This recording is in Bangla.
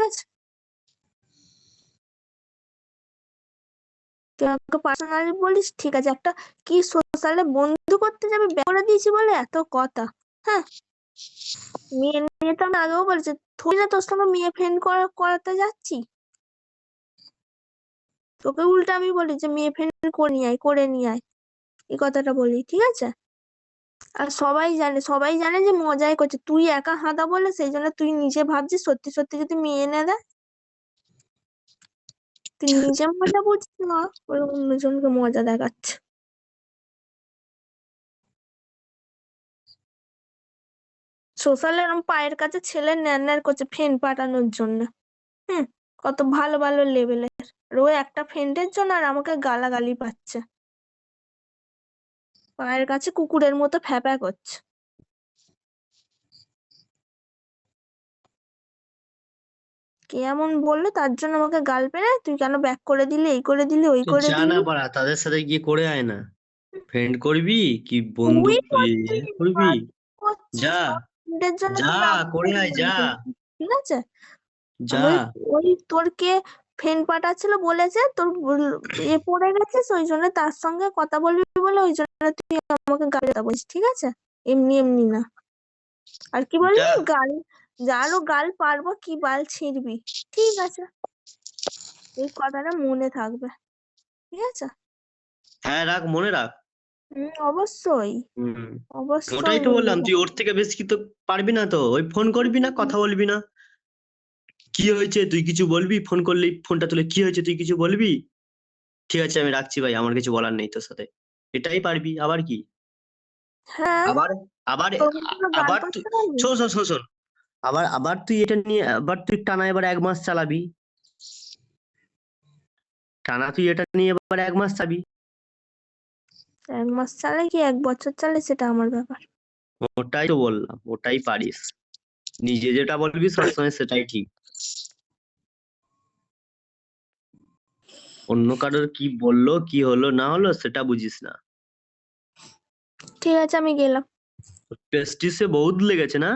আছে? তুই আমাকে পার্সোনালি বলিস, ঠিক আছে, একটা কি সোশ্যালে বন্ধু করতে যাবে করে দিয়েছি বলে এত কথা। হ্যাঁ, মেয়ে নিয়ে তো আমি আগেও বলছি, থোড়ি না তোর সঙ্গে মেয়ে ফ্রেন্ড করাতে যাচ্ছি। তোকে উল্টা আমি বলি যে মেয়ে ফ্রেন্ড করে নিয়ে আয়, এই কথাটা বলি, ঠিক আছে? আর সবাই জানে যে মজাই করছে, তুই একা হাঁদা বলে সেই জন্য তুই নিজে ভাবছিস সত্যি সত্যি যদি মেয়ে এনে দেয়। তুই নিজে মজা বুঝছিস না, ওই অন্যজনকে মজা দেখাচ্ছে। সোশ্যাল এরকম পায়ের কাছে ছেলে ন্যান করছে ফ্রেন্ড পাঠানোর জন্য। হুম, কত ভালো ভালো লেভেলের, ও একটা ফ্রেন্ডের জন্য আর আমাকে গালাগালি পাচ্ছে, পায়ের কাছে কুকুরের মতো ফ্যাপা করছে। কে এমন বললো তার জন্য আমাকে গাল পেরে তুই কেন ব্যাক করে দিলি, এই করে দিলি, ওই করে যা না দিলি। পারা, তাদের সাথে গিয়ে করে আয় না। ফ্রেন্ড করবি কি বন্ধু তুই করবি? করছিস যা তোর ফ্রেন্ডের জন্য যা তুই আমাকে করে আয়, যা ঠিক আছে? যা। ওই ওই তোর কে ফ্রেন্ড পাঠাচ্ছিল বলেছে তোর এ পড়ে গেছিস, ওই জন্য তার সঙ্গে কথা বলবি বলে ওই জন্য তুই আমাকে গাল দেওয়া বলিস, ঠিক আছে? এমনি এমনি না। আর কি বললি, যা। গাল, যারও গাল পারবো কি বাল ছিঁড়বি। ঠিক আছে, এই কথাটা মনে থাকবে, ঠিক আছে? হ্যাঁ রাখ, মনে রাখ। অবশ্যই, হুম, অবশ্যই ওটাই তো মনে বললাম, তুই থাকবে। ওর থেকে বেশি কি তো পারবি না তো। ওই ফোন করবি না, কথা বলবি না, কি হয়েছে তুই কিছু বলবি, ফোন করলি ফোনটা তুলে কি হয়েছে তুই কিছু বলবি। ঠিক আছে আমি রাখছি ভাই, আমার কিছু বলার নেই তোর সাথে। এটাই পারবি, আবার কি? হ্যাঁ, আবার আবার তোর কোনো গাল আবার তুই করতে পারবি? শোন শোন শোন শোন, আবার আবার তুই এটা নিয়ে আবার তুই টানা এবার 1 মাস চালাবি। টানা তুই এটা নিয়ে এবার 1 মাস চাবি। 1 মাস চালে কি 1 বছর চালে সেটা আমার ব্যাপার। ওটাই তো বললাম, ওটাই পারিস। নিজে যেটা বলবি সবসময় সেটাই ঠিক। অন্য কারোর কি বললো কি হলো না হলো সেটা বুঝিস না। ঠিক আছে, আমি গেলাম। প্রেস্টিজে বহুত লেগেছে না?